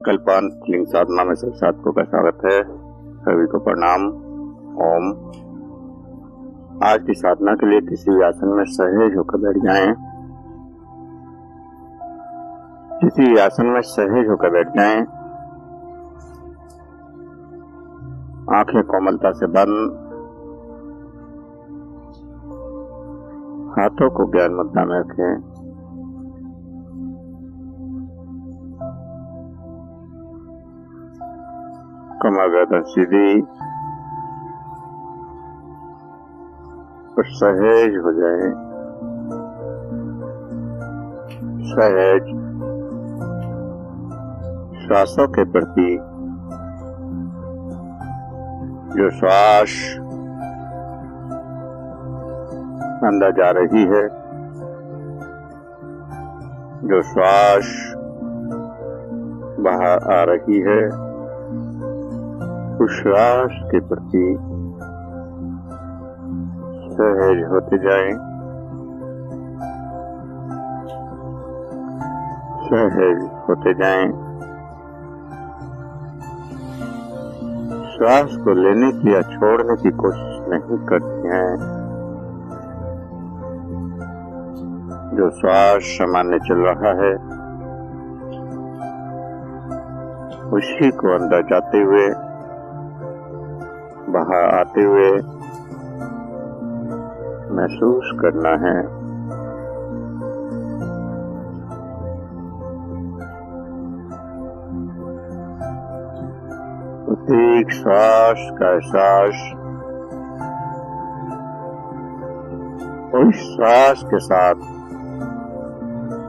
कल्पांत लिंग साधना में सब साधकों का स्वागत है। सभी को प्रणाम। ओम। आज की साधना के लिए किसी भी आसन में सहज होकर बैठ जाएं। किसी भी आसन में सहज होकर बैठ जाएं। आंखें कोमलता से बंद, हाथों को ज्ञान मुद्रा में रखें। कमर गर्दन सीधी और सहज हो जाए। सहज श्वासों के प्रति जो श्वास अंदर जा रही है, जो श्वास बाहर आ रही है, उस श्वास के प्रति सहज होते जाएं। सहज होते जाएं। श्वास को लेने की या छोड़ने की कोशिश नहीं करते हैं। जो श्वास सामान्य चल रहा है उसी को अंदर जाते हुए बाहर आते हुए महसूस करना है। प्रत्येक श्वास का एहसास और इस श्वास के साथ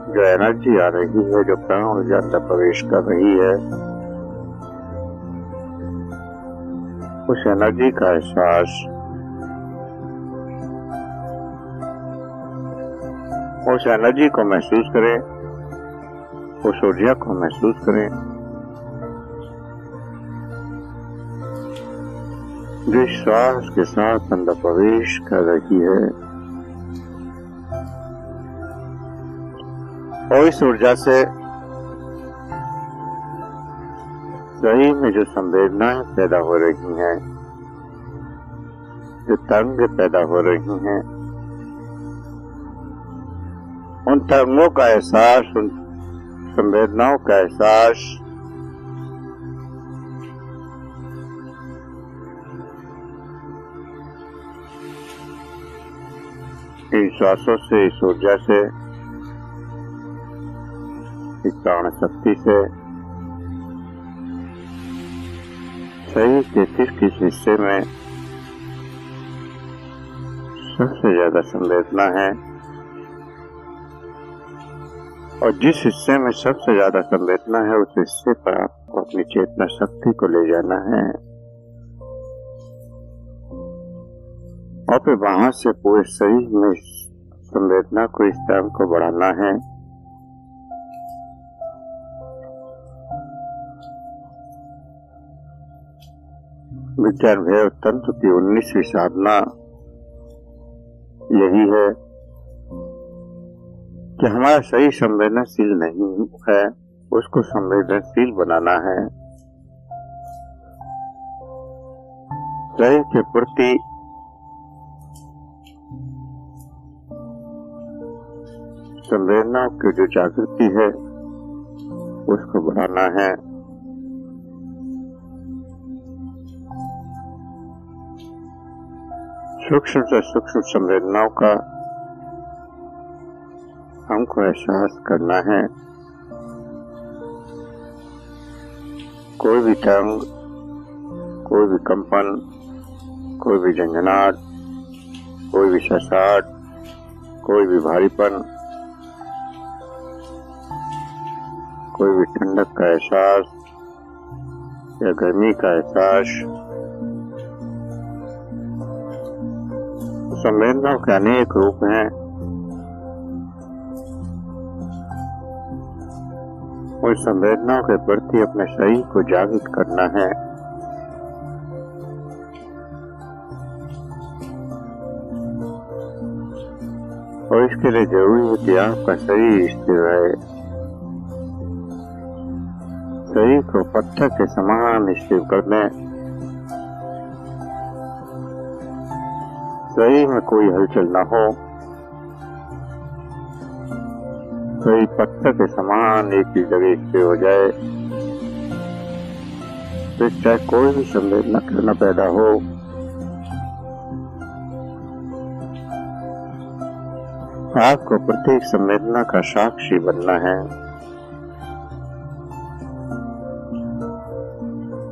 जो एनर्जी आ रही है, जो प्राण ऊर्जा अंदर प्रवेश कर रही है, उस एनर्जी का एहसास, उस एनर्जी को महसूस करें, उस ऊर्जा को महसूस करें जो श्वास के साथ अंदर प्रवेश कर रही है। और इस ऊर्जा से शरीर में जो संवेदनाएं पैदा हो रही हैं, जो तरंगे पैदा हो रही हैं, उन तरंगों का एहसास, उन संवेदनाओं का एहसास इन श्वासों से, इस ऊर्जा से, इस प्राण शक्ति से शरीर के किस हिस्से में सबसे ज्यादा संवेदना है और जिस हिस्से में सबसे ज्यादा संवेदना है उस हिस्से पर आपको अपनी चेतना शक्ति को ले जाना है और फिर वहां से पूरे शरीर में संवेदना को, इस तरह को बढ़ाना है। विज्ञान भैरव तंत्र की 19वीं साधना यही है कि हमारा शरीर संवेदनशील नहीं है, उसको संवेदनशील बनाना है। शरीर के प्रति संवेदनाओं की जो जागृति है उसको बढ़ाना है। सूक्ष्म से सूक्ष्म संवेदनाओं का हमको एहसास करना है। कोई भी तरंग, कोई भी कंपन, कोई भी झंझनाहट, कोई भी ससाहट, कोई भी भारीपन, कोई भी ठंडक का एहसास या गर्मी का एहसास, संवेदनाओं के अनेक रूप हैं। उन संवेदनाओं के प्रति अपने शरीर को जागृत करना है। और इसके लिए जरूरी है कि आपका शरीर स्थिर रहे। शरीर को पत्थर के समान स्थिर कर दें। शरीर में कोई हलचल न हो, शरीर पत्थर के समान एक ही जगह स्थिर हो जाए। फिर चाहे कोई भी संवेदना न पैदा हो, आपको प्रत्येक संवेदना का साक्षी बनना है।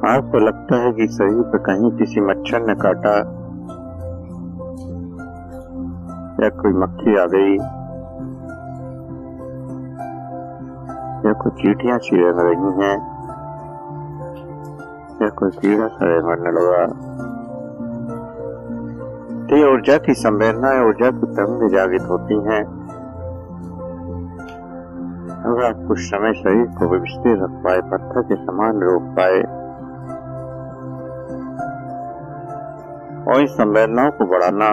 आपको लगता है कि शरीर पर कहीं किसी मच्छर ने काटा या कोई मक्खी आ गई या कोई चींटियां चीरने रही हैं या कोई कीड़ा सड़े मरने लगा। ये ऊर्जा की संवेदनाएं, ऊर्जा की तरंगें जागृत होती हैं। अगर आप कुछ समय शरीर को व्यवस्थित रख पाए, पत्थर के समान रोक पाए और इन संवेदनाओं को बढ़ाना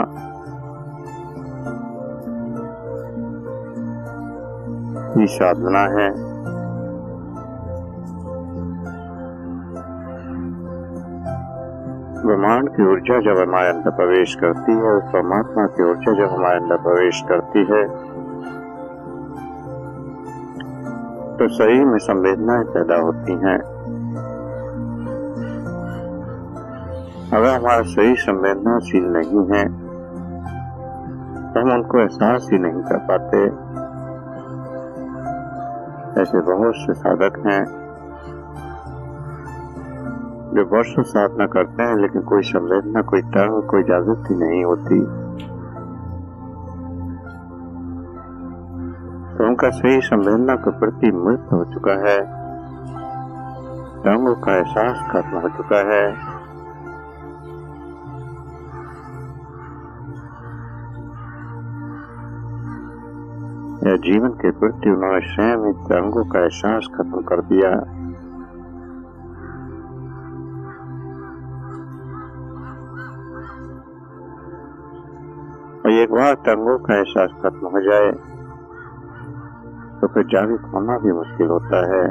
ही साधना है। ब्रह्मांड की ऊर्जा जब हमारे अंदर प्रवेश करती है, उस परमात्मा की ऊर्जा जब हमारे अंदर प्रवेश करती है, तो शरीर में संवेदनाएं पैदा होती हैं। अगर हमारा शरीर संवेदनाशील नहीं है तो हम उनको एहसास ही नहीं कर पाते। ऐसे बहुत से साधक हैं जो वर्षों साधना करते हैं, लेकिन कोई संवेदना, कोई तरंग, कोई जागृति नहीं होती। तो उनका सही संवेदना के प्रति मृत हो चुका है, तरंगों का एहसास खत्म हो चुका है। या जीवन के प्रति उन्होंने स्वयं इन तरंगों का एहसास खत्म कर दिया। और एक बार तरंगों का एहसास खत्म हो जाए तो फिर जागृत होना भी मुश्किल होता है।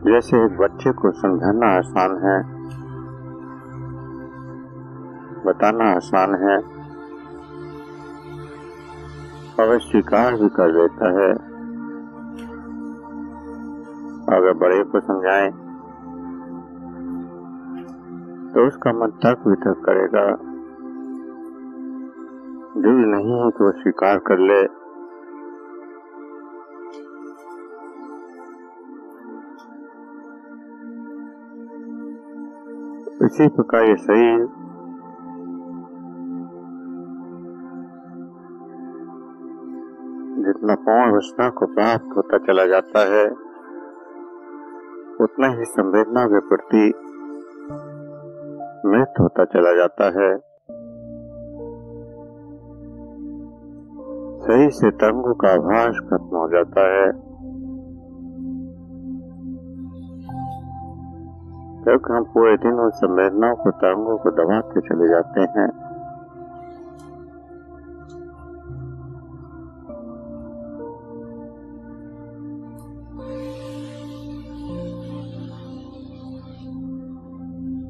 जैसे एक बच्चे को समझाना आसान है, बताना आसान है और वह स्वीकार भी कर लेता है। अगर बड़े को समझाएं तो उसका मन तर्क वितर्क करेगा, जरूरी नहीं है कि वो स्वीकार कर ले। इसी प्रकार ये शरीर जितना पूर्ण अवस्था को प्राप्त होता चला जाता है, उतना ही संवेदना के प्रति मृत होता चला जाता है। सही से तरंगों का आभास खत्म हो जाता है, क्योंकि हम पूरे दिन उन संवेदनाओं को, तरंगों को दबाते चले जाते हैं।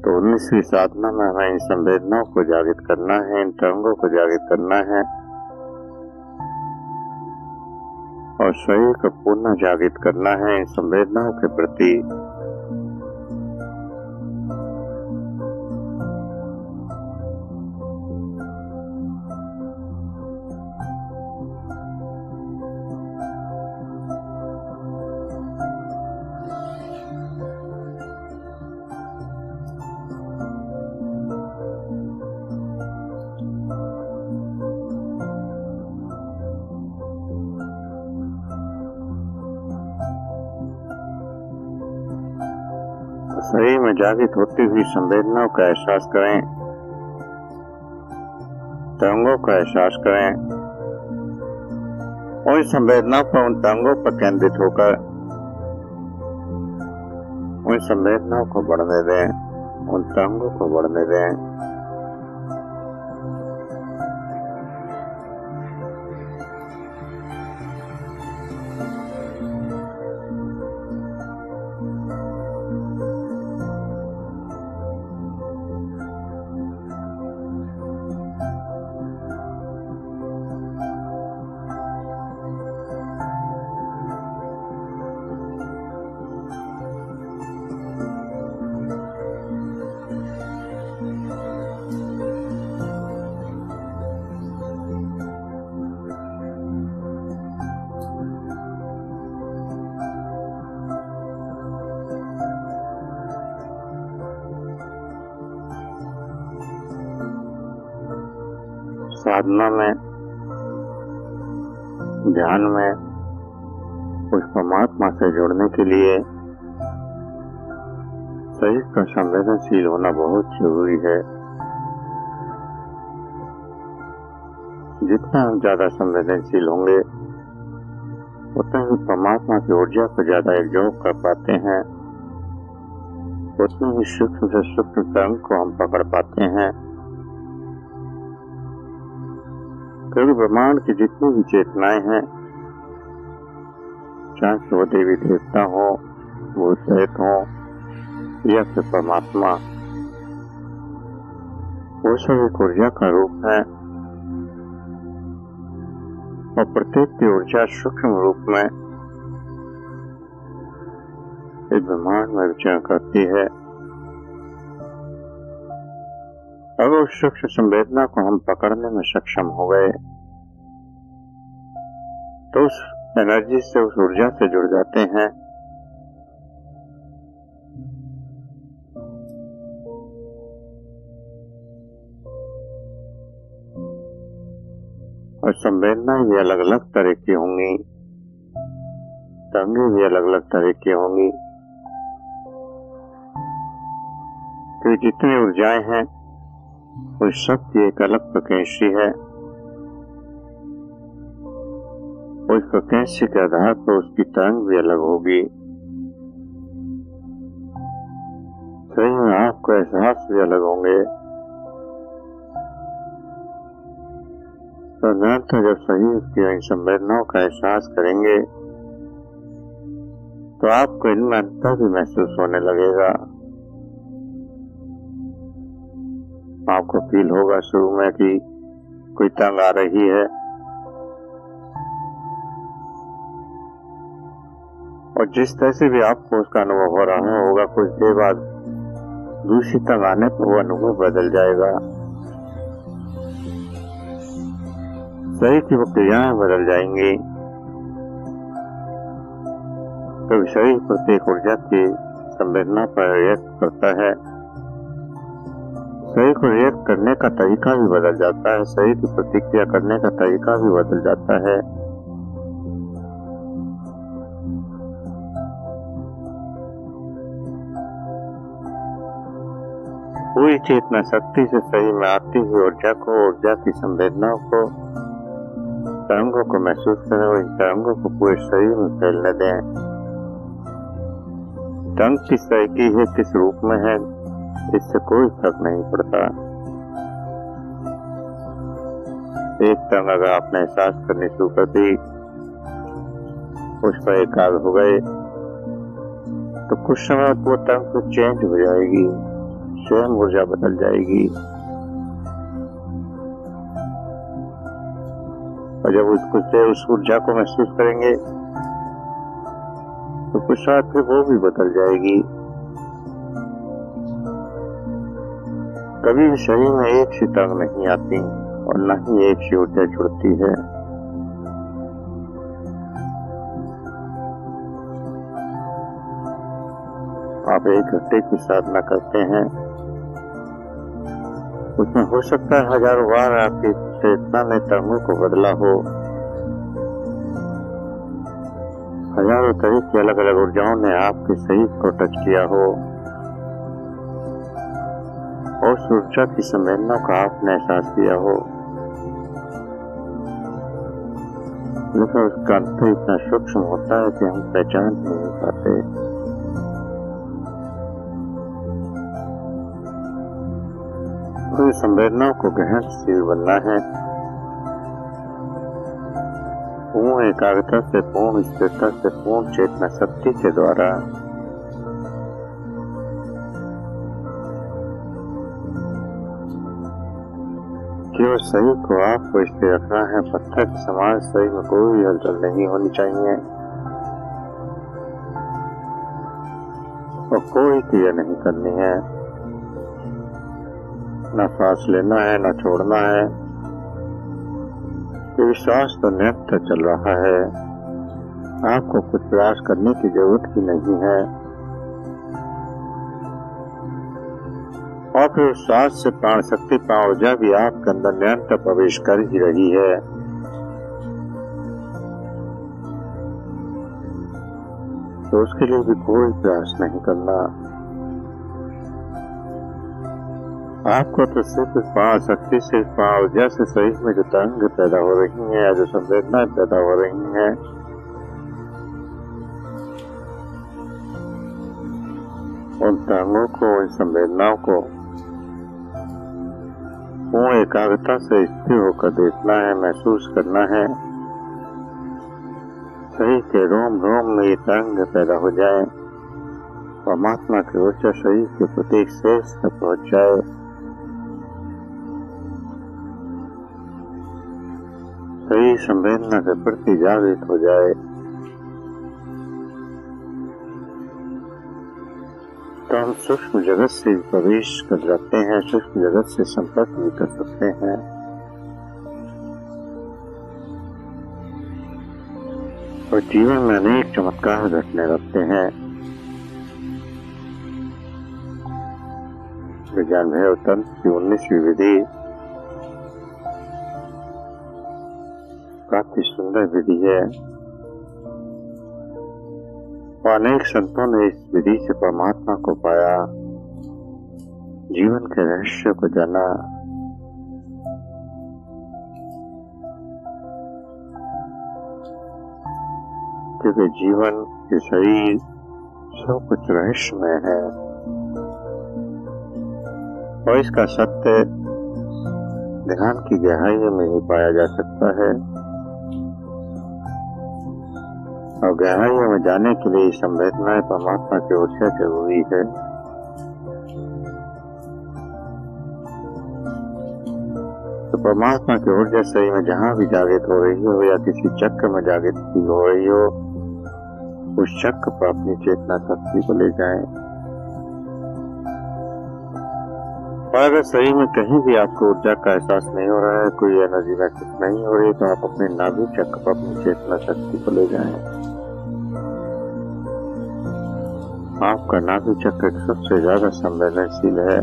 तो 19वीं साधना में हमें इन संवेदनाओं को जागृत करना है, इन तरंगों को जागृत करना है और शरीर को पुनः जागृत करना है इन संवेदनाओं के प्रति। शरीर में जागृत होती हुई संवेदनाओं का एहसास करें, तरंगों का एहसास करें और इस संवेदनाओं पर, उन तरंगों पर केंद्रित होकर उन संवेदनाओं को बढ़ने दें, उन तरंगों को बढ़ने दें। साधना में, ध्यान में उस परमात्मा से जुड़ने के लिए शरीर का संवेदनशील होना बहुत जरूरी है। जितना हम ज्यादा संवेदनशील होंगे उतना ही परमात्मा की ऊर्जा को ज्यादा एकजुट कर पाते हैं, उतनी ही सूक्ष्म से सूक्ष्म तरंग को हम पकड़ पाते हैं। क्योंकि ब्रह्मांड की जितनी भी चेतनाएं हैं, चाहे वो देवी देवता हो, भूत प्रेत हो या फिर परमात्मा, वो सब एक ऊर्जा का रूप है और प्रत्येक की ऊर्जा सूक्ष्म रूप में इस ब्रह्मांड में विचरण करती है। अगर उस सूक्ष्म संवेदना को हम पकड़ने में सक्षम हो गए तो उस एनर्जी से, उस ऊर्जा से जुड़ जाते हैं। और संवेदनाएं भी अलग अलग तरह की होंगी, तरंगें भी अलग अलग तरह की होंगी। तो जितनी ऊर्जाएं हैं वो सब की एक अलग फ्रिक्वेंसी है। उस फ्रिक्वेंसी के आधार पर उसकी तरंग भी अलग होगी। सही में आपको एहसास भी अलग होंगे। तो निरंतर जब सही उसकी संवेदनाओं का एहसास करेंगे तो आपको इनमें अंतर भी महसूस होने लगेगा। आपको फील होगा शुरू में कि कोई तंग आ रही है और जिस तरह से भी आपको उसका अनुभव हो रहा होगा, कुछ देर बाद दूसरी तंग आने पर वो अनुभव बदल जाएगा। शरीर की वो क्रियाएं बदल जाएंगी। तो शरीर प्रत्येक ऊर्जा की संवेदना पर रिएक्ट करता है। शरीर को रिएक्ट करने का तरीका भी बदल जाता है, शरीर की प्रतिक्रिया करने का तरीका भी बदल जाता है। पूरी चेतना शक्ति से शरीर में आती हुई ऊर्जा को, ऊर्जा की संवेदनाओं को, तरंगों को महसूस करें और इन तरंगों को पूरे शरीर में फैलने दें। तरंग किस तरह की है, किस रूप में है, इससे कोई फर्क नहीं पड़ता। एक तरंग अगर आपने एहसास करनी शुरू कर दी, उस पर एकाग्र हो गए, तो कुछ समय वो तरंग तो चेंज हो जाएगी, स्वयं ऊर्जा बदल जाएगी। और जब कुछ देर उस ऊर्जा को महसूस करेंगे तो कुछ समय फिर वो भी बदल जाएगी। कभी भी शरीर में एक सी तरंग नहीं आती और न ही एक सी ऊर्जा जुड़ती है। आप 1 घंटे की साधना करते हैं, उसमें हो सकता है हजारों बार आपकी चेतना ने तरंगों को बदला हो, हजारों तरह की अलग अलग ऊर्जाओं ने आपके शरीर को टच किया हो और उस ऊर्जा की संवेदना का आपने एहसास किया हो, लेकिन उसका अंत इतना सूक्ष्म होता है कि हम पहचान नहीं पाते। तो संवेदनाओं को गहनशील बनना है, पूर्ण एकाग्रता से, पूर्ण स्थिरता से, पूर्ण चेतना शक्ति के द्वारा केवल शरीर को आपको इसलिए रखना है। पत्थर के समान शरीर में कोई भी हलचल नहीं होनी चाहिए और कोई क्रिया नहीं करनी है, न सांस लेना है न छोड़ना है। ये श्वास तो निरंतर चल रहा है, आपको कुछ प्रयास करने की जरूरत ही नहीं है। और फिर श्वास से प्राण शक्ति, प्राण ऊर्जा भी आपके अंदर निरंतर प्रवेश कर ही रही है। तो उसके लिए भी कोई प्रयास नहीं करना। आपको तो सिर्फ प्राण शक्ति से, प्राण ऊर्जा से शरीर में जो तरंग पैदा हो रही है या जो संवेदनाएं पैदा हो रही हैं, उन तरंगों को, उन संवेदनाओं को वो एकाग्रता से स्थिर होकर देखना है, महसूस करना है। शरीर के रोम रोम में ये तरंग पैदा हो जाए, परमात्मा की ऊर्जा शरीर के प्रत्येक शेष तक पहुंच जाए। शरीर संवेदना के प्रति जागृत हो जाए, तो हम सूक्ष्म जगत से प्रवेश कर जाते हैं, सूक्ष्म जगत से संपर्क भी कर सकते हैं। और जीवन में अनेक चमत्कार घटने लगते हैं। विज्ञान भैरव तंत्र की 19वीं विधि काफी सुंदर विधि है और अनेक संतों ने इस विधि से परमात्मा को पाया, जीवन के रहस्य को जाना। क्योंकि जीवन के शरीर सब कुछ रहस्यमय है और इसका सत्य ध्यान की गहराइयों में ही पाया जा सकता है। और गहराइयों में जाने के लिए संवेदनाएं परमात्मा की ऊर्जा जरूरी है। तो परमात्मा की ऊर्जा शरीर में जहां भी जागृत हो रही हो या किसी चक्र में जागृत हो रही हो, उस चक्र पर अपनी चेतना शक्ति को ले जाएं। और अगर शरीर में कहीं भी आपको ऊर्जा का एहसास नहीं हो रहा है, कोई एनर्जी महसूस नहीं हो रही, तो आप अपने नाभि चक्र पर अपनी चेतना शक्ति को ले जाएं। आपका नाभि चक्र सबसे ज्यादा संवेदनशील है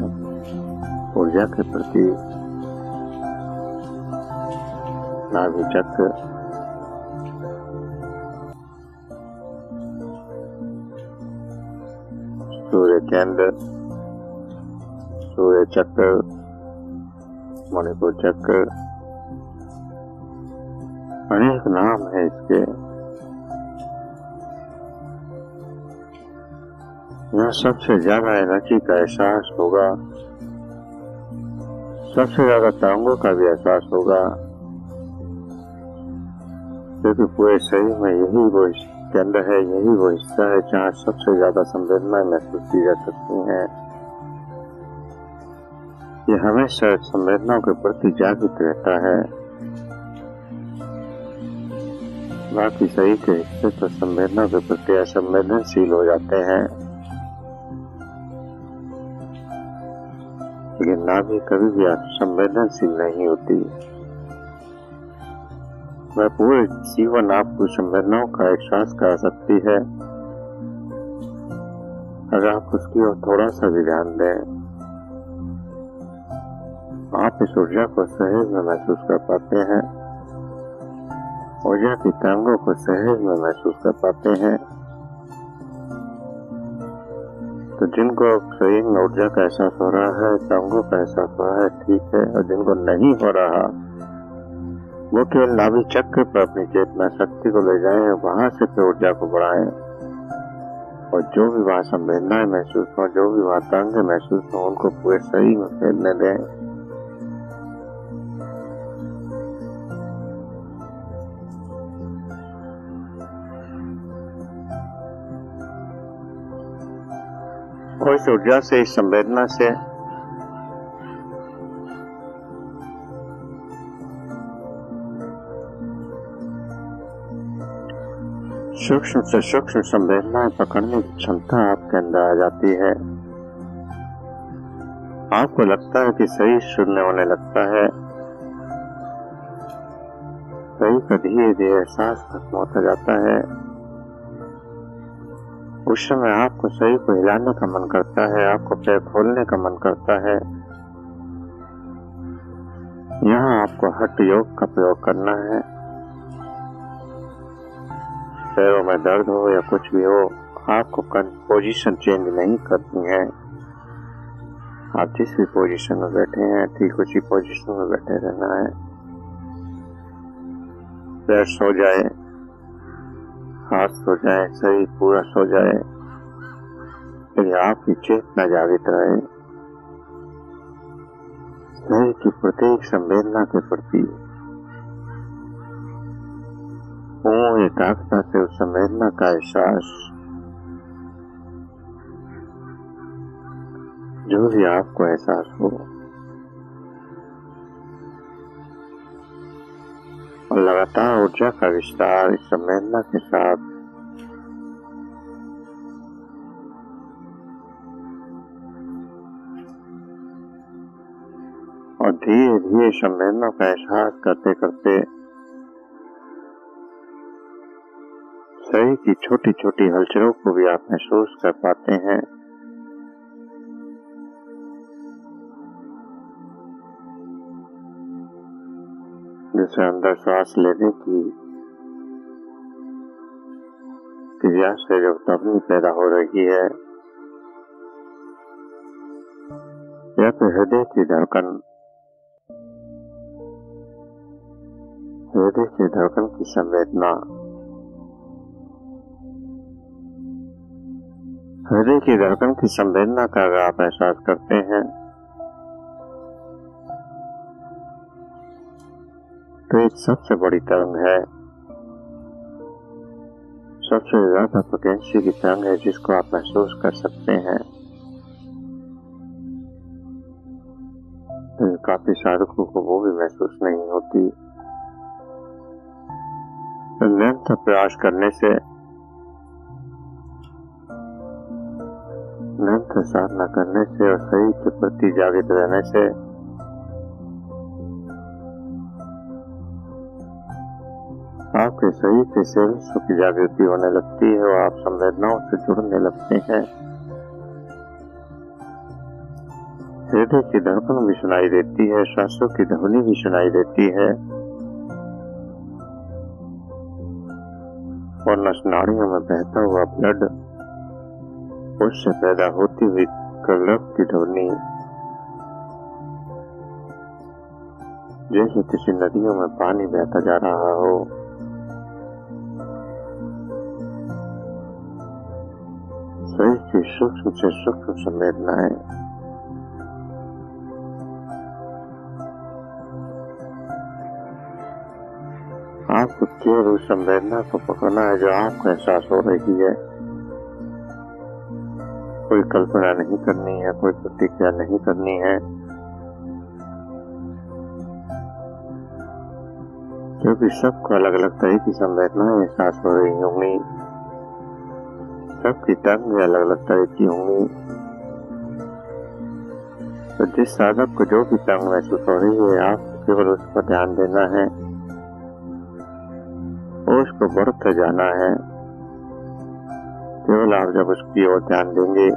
ऊर्जा के प्रति। नाभि चक्र सूर्य केंद्र, सूर्य चक्र, मणिपुर चक्र, अनेक नाम है इसके। यहाँ सबसे ज्यादा एनर्जी का एहसास होगा, सबसे ज्यादा तरंगों का भी एहसास होगा, क्योंकि पूरे शरीर में यही वो केंद्र है, यही वो हिस्सा है जहाँ सबसे ज्यादा संवेदनाएं महसूस की जा सकती हैं। ये हमेशा संवेदनाओं के प्रति जागृत रहता है। बाकी शरीर के हिस्से तो संवेदनाओं के प्रति असंवेदनशील हो जाते हैं, लेकिन नाभि कभी भी संवेदनशील नहीं होती। वह पूरे जीवन आपको संवेदनाओं का एहसास करा सकती है, अगर आप उसकी ओर थोड़ा सा भी ध्यान दें। आप इस ऊर्जा को सहज में महसूस कर पाते हैं, ऊर्जा की तरंगों को सहज में महसूस कर पाते हैं। तो जिनको शरीर में ऊर्जा का एहसास हो रहा है, तरंगों का एहसास हो रहा है, ठीक है। और जिनको नहीं हो रहा, वो केवल नाभि चक्र पर अपनी चेतना शक्ति को ले जाएं, वहां से फिर ऊर्जा को बढ़ाएं और जो भी वहां संवेदनाएं महसूस हो, जो भी वहां तरंगें महसूस हो, उनको पूरे शरीर में फैलने दें। और इस ऊर्जा से, इस संवेदना से सूक्ष्म से सूक्ष्म संवेदनाएं पकड़ने की क्षमता आपके अंदर आ जाती है। आपको लगता है कि शरीर शून्य होने लगता है, शरीर का धीरे धीरे एहसास खत्म होता जाता है। उस समय आपको शरीर को हिलाने का मन करता है, आपको पैर खोलने का मन करता है। यहाँ आपको हठ योग का प्रयोग करना है। पैरों में दर्द हो या कुछ भी हो, आपको पोजीशन चेंज नहीं करनी है। आप जिस भी पोजीशन में बैठे हैं ठीक उसी पोजीशन में बैठे रहना है। पैर सो जाए, हाथ सो जाए, शरीर पूरा सो जाए, फिर आपकी चेतना जागृत रहे। शरीर की प्रत्येक संवेदना के प्रति पूर्ण एकाग्रता से उस संवेदना का एहसास, जो भी आपको एहसास हो, और लगातार ऊर्जा का विस्तार इस संवेदना के साथ और धीरे धीरे संवेदना का एहसास करते करते शरीर की छोटी छोटी हलचलों को भी आप महसूस कर पाते हैं। जैसे अंदर सांस लेने की क्रिया से जो ध्वनि पैदा हो रही है, या फिर हृदय की धड़कन, हृदय की धड़कन की संवेदना, हृदय की धड़कन की संवेदना का अगर आप एहसास करते हैं तो एक सबसे बड़ी तरंग है, सबसे ज्यादा फ्रिक्वेंसी की तरंग है जिसको आप महसूस कर सकते हैं। तो काफी साधकों को वो भी महसूस नहीं होती। तो निरंतर प्रयास करने से, निरंतर साधना करने से और शरीर के प्रति जागृत रहने से आपके शरीर के सेल्स की जागृति होने लगती है और आप संवेदनाओं से जुड़ने लगते हैं। हृदय की धड़कन भी सुनाई देती है, सांसों की ध्वनि भी सुनाई देती है और नस नाड़ियों में बहता हुआ ब्लड, उससे पैदा होती हुई कलरव की ध्वनि, जैसे किसी नदियों में पानी बहता जा रहा हो। शरीर की सूक्ष्म से सूक्ष्म संवेदनाएं आपको केवल उस संवेदना को पकड़ना है जो आपको एहसास हो रही है। कोई कल्पना नहीं करनी है, कोई प्रतिक्रिया नहीं करनी है, क्योंकि सबको अलग अलग तरह की संवेदनाएं एहसास हो रही होंगी, सबकी तरंगें अलग अलग तरह की होंगी। तो जिस साधक को जो भी तरंग महसूस हो रही है, आपको केवल उस पर ध्यान देना है और उसको बढ़ते जाना है। केवल आप जब उसकी ओर ध्यान देंगे,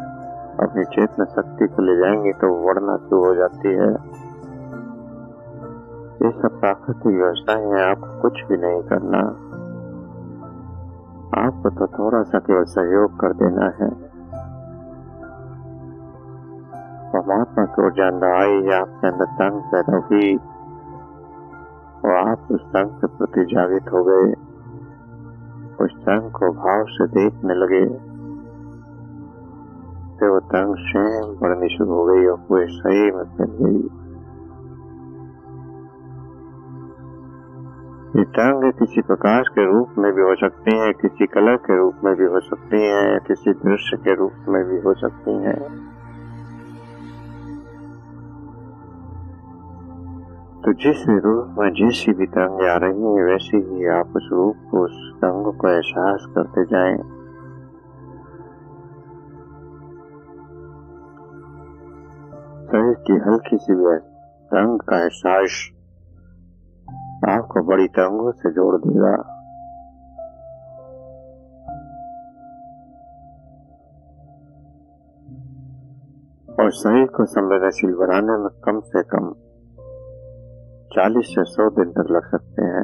अपनी चेतना शक्ति को ले जाएंगे तो वो बढ़ना शुरू हो जाती है। ये सब प्राकृतिक व्यवस्थाएं हैं, आपको कुछ भी नहीं करना, आपको तो थोड़ा सा केवल सहयोग कर देना है। परमात्मा की ऊर्जा अंदर आई है, आपके अंदर तरंग पैदा हुई और आप उस तरंग के प्रति जागृत हो गए, उस तरंग को भाव से देखने लगे, फिर वो तरंग स्वयं बढ़नी शुरू हो गई और पूरे शरीर में फैल गई। ये तरंग किसी प्रकाश के रूप में भी हो सकती हैं, किसी कलर के रूप में भी हो सकती हैं, किसी दृश्य के रूप में भी हो सकती हैं। तो जिस रूप में जैसी भी तरंगें आ रही हैं, वैसे ही आप उस रूप को, उस रंग को एहसास करते जाएं। शरीर की हल्की सी भी तरंग का एहसास आपको बड़ी तरंगों से जोड़ देगा। और शरीर को संवेदनशील बनाने में कम से कम 40 से 100 दिन तक लग सकते हैं।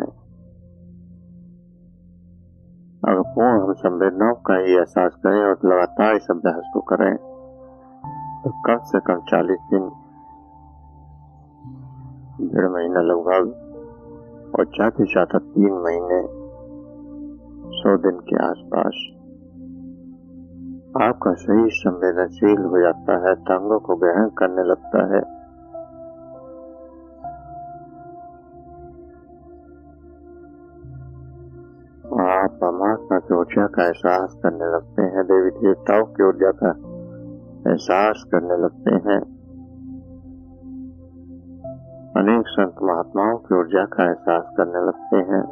अगर पूर्ण हम संवेदनाओं का ही एहसास करें और लगातार इस अभ्यास को करें तो कम से कम 40 दिन, 1.5 महीना लगभग, और ज्यादा से ज्यादा 3 महीने, 100 दिन के आसपास आपका शरीर संवेदनशील हो जाता है, अंगों को ग्रहण करने लगता है। आप परमात्मा की ऊर्जा का एहसास करने लगते हैं, देवी देवताओं की ऊर्जा का एहसास करने लगते हैं, अनेक संत महात्माओं की ऊर्जा का एहसास करने लगते हैं।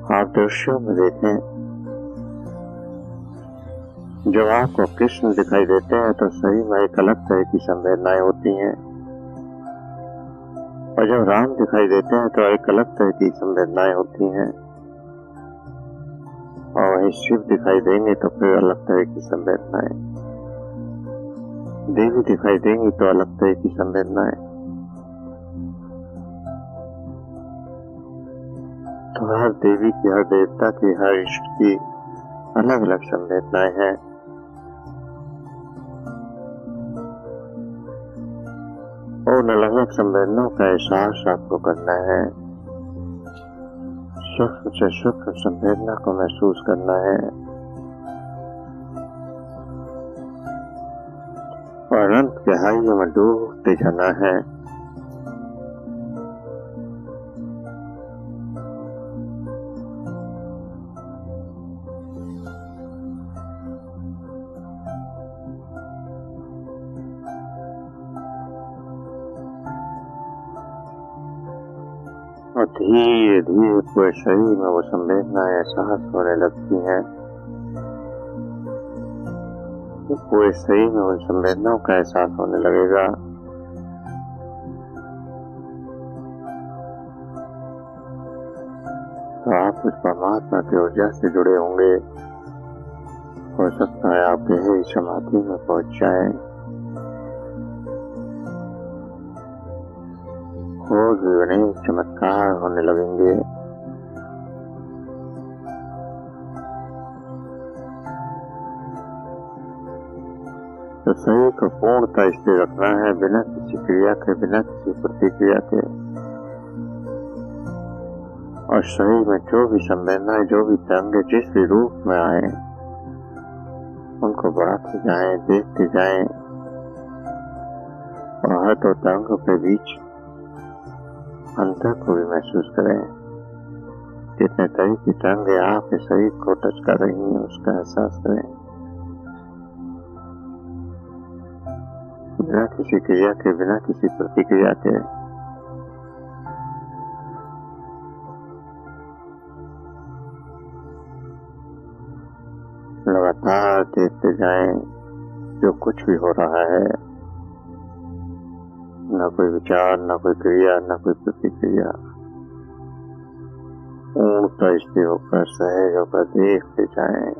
आप दृश्यों में देखें, जब आपको कृष्ण दिखाई देते हैं तो शरीर में एक अलग तरह की संवेदनाएं होती हैं, और जब राम दिखाई देते हैं तो एक अलग तरह की संवेदनाएं होती हैं, और वहीं शिव दिखाई देंगे तो फिर अलग तरह की संवेदनाएं, देवी दिखाई देंगी तो अलग तरह की संवेदनाएं। तो हर देवी की, हर देवता की, हर इष्ट की अलग अलग संवेदनाएं हैं। उन अलग अलग संवेदनाओं का एहसास आपको करना है, सूक्ष्म से सूक्ष्म संवेदना को महसूस करना है, और अनंत गहराइयों में डूबते जाना है। और धीरे धीरे पूरे शरीर में वो संवेदनाएं एहसास होने लगती हैं। पूरे शरीर में उन संवेदनाओं का एहसास होने लगेगा। तो आप उस परमात्मा की ऊर्जा से जुड़े होंगे। हो सकता है आप गहरी समाधि में पहुंच जाएं, और भी अनेक चमत्कार होने लगेंगे। तो शरीर को पूर्णतः स्थिर रखना है, बिना किसी क्रिया के, बिना किसी प्रतिक्रिया के, और शरीर में जो भी संवेदनाएं, जो भी तरंगे जिस भी रूप में आए उनको बढ़ाते जाएं, देखते जाएं, और हर दो तरंगों के बीच अंतर को भी महसूस करें। कितने तरह की तरंगे आपके शरीर को टच कर रही हैं उसका एहसास करें, बिना किसी क्रिया के, बिना किसी प्रतिक्रिया के। लगातार देखते जाएं जो कुछ भी हो रहा है, न कोई विचार, न कोई क्रिया, न कोई प्रतिक्रिया, पूर्णतः स्थिर होकर, सहज होकर देखते जाएं।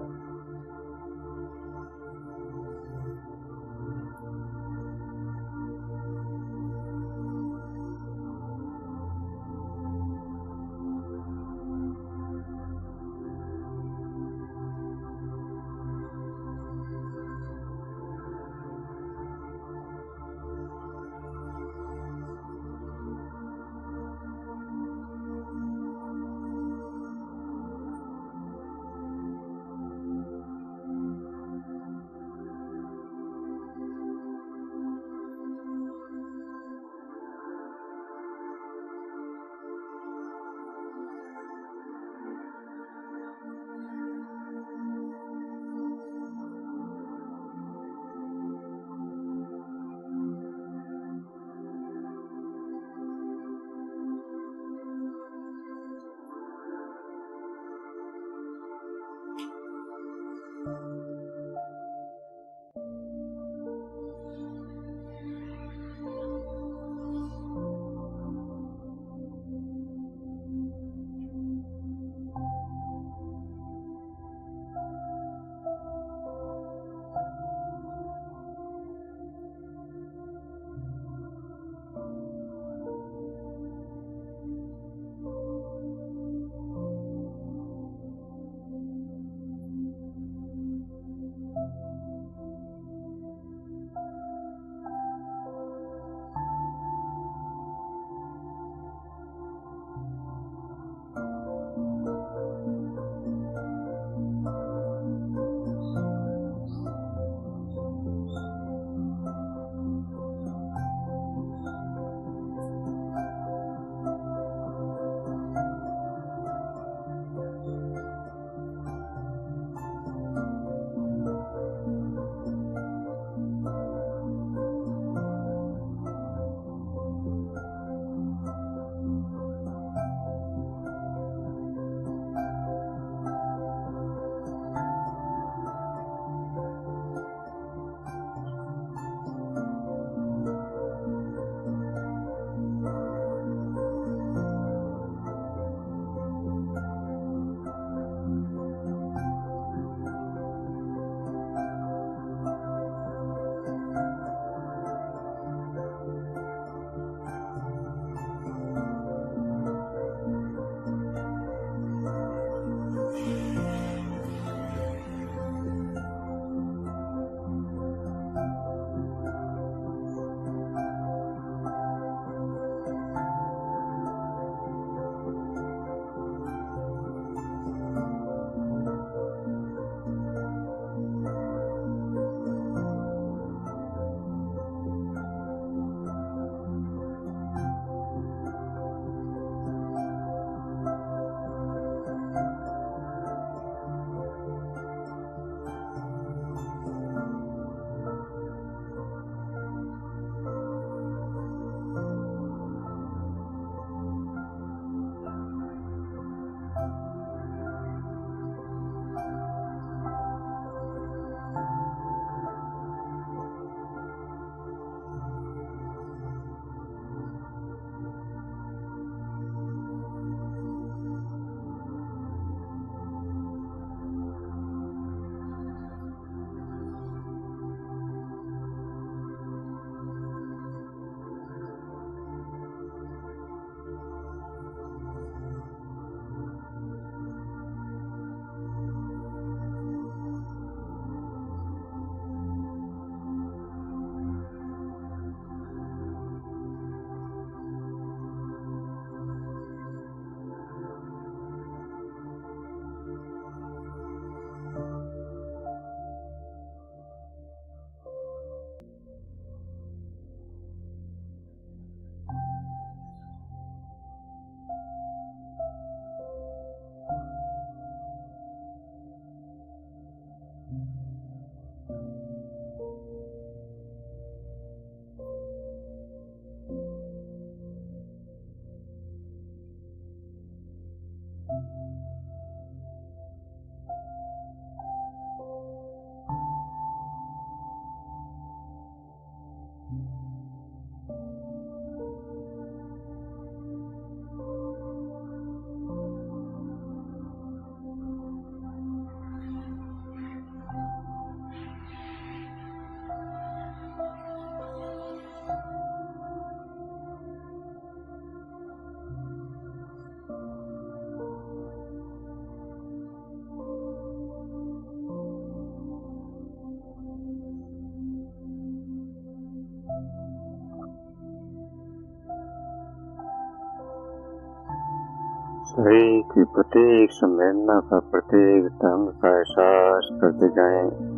शरीर की प्रत्येक संवेदना का, प्रत्येक तंग का एहसास करते जाएं।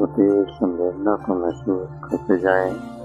प्रत्येक संवेदना को महसूस करते जाएं।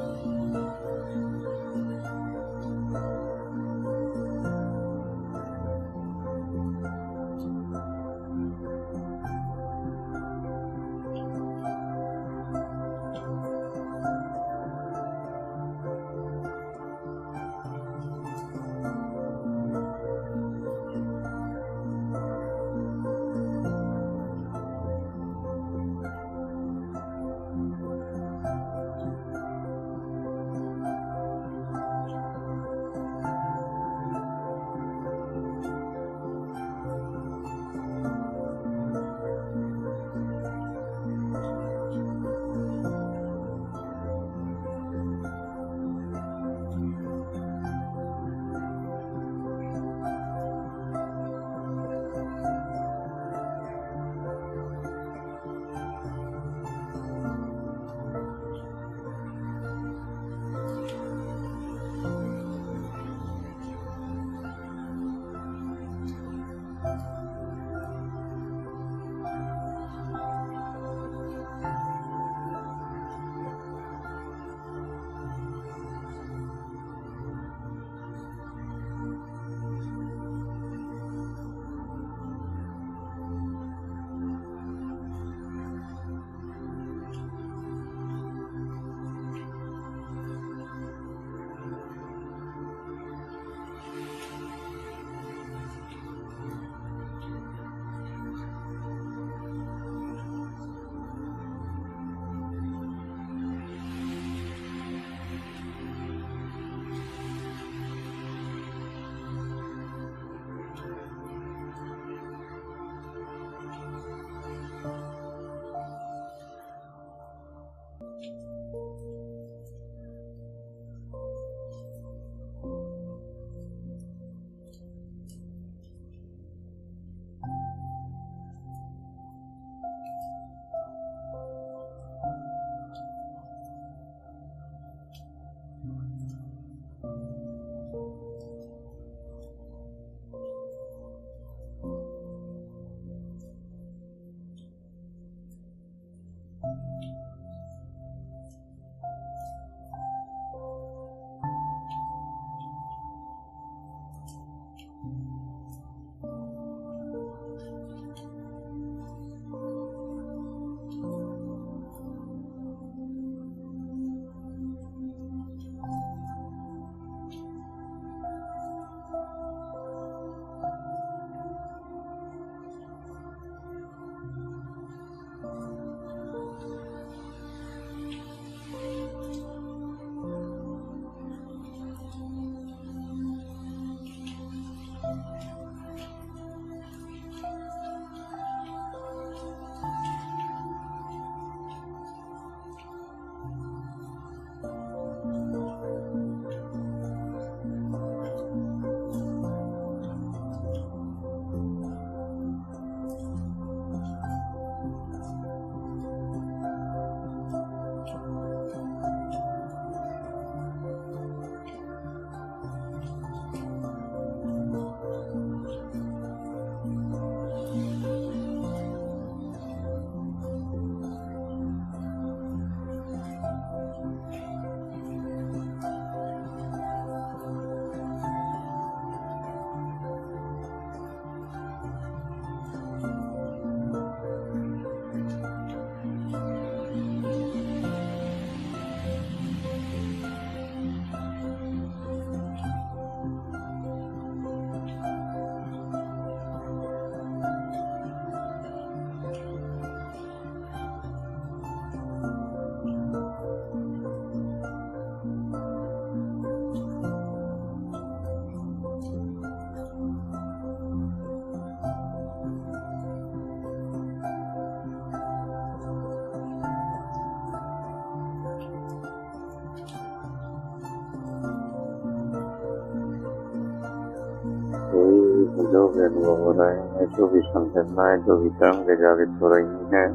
जो भी अनुभव हो रहे हैं, जो भी संवेदनाएं, जो भी तरंगें जागृत हो रही हैं,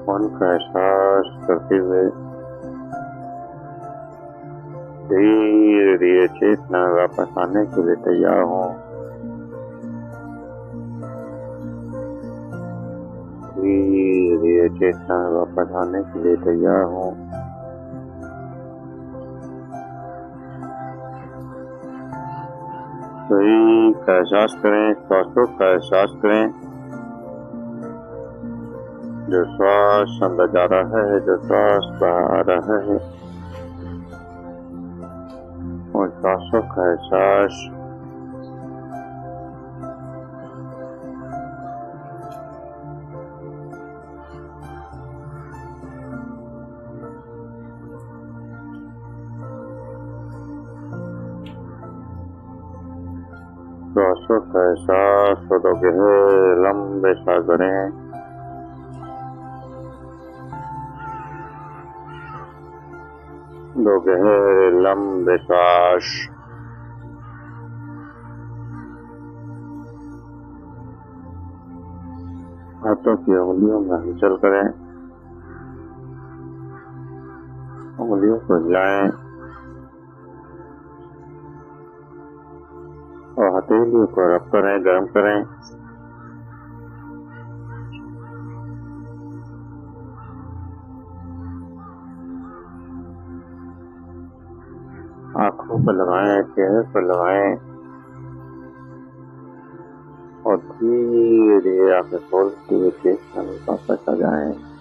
उनका एहसास करते हुए धीरे धीरे चेतना वापस आने के लिए तैयार हो। धीरे धीरे चेतना वापस आने के लिए तैयार हो। शरीर का एहसास करें, श्वासों का एहसास करें। जो श्वास अंदर जा रहा है, जो श्वास बाहर आ रहा है, उन श्वासों का एहसास श्वासों का एहसास छोड़ो, गहरे लंबे सांस भरें। दो गहरे लंबे सांस। हाथों की उंगलियों में हलचल करें, उंगलियों को हिलाएं और हथेलियों को रब करें, गर्म करें। आंखों पर लगाएं, चेहरे पर लगाएं और धीरे धीरे आंखें खोलते हुए चेतना में वापस आ जाएं।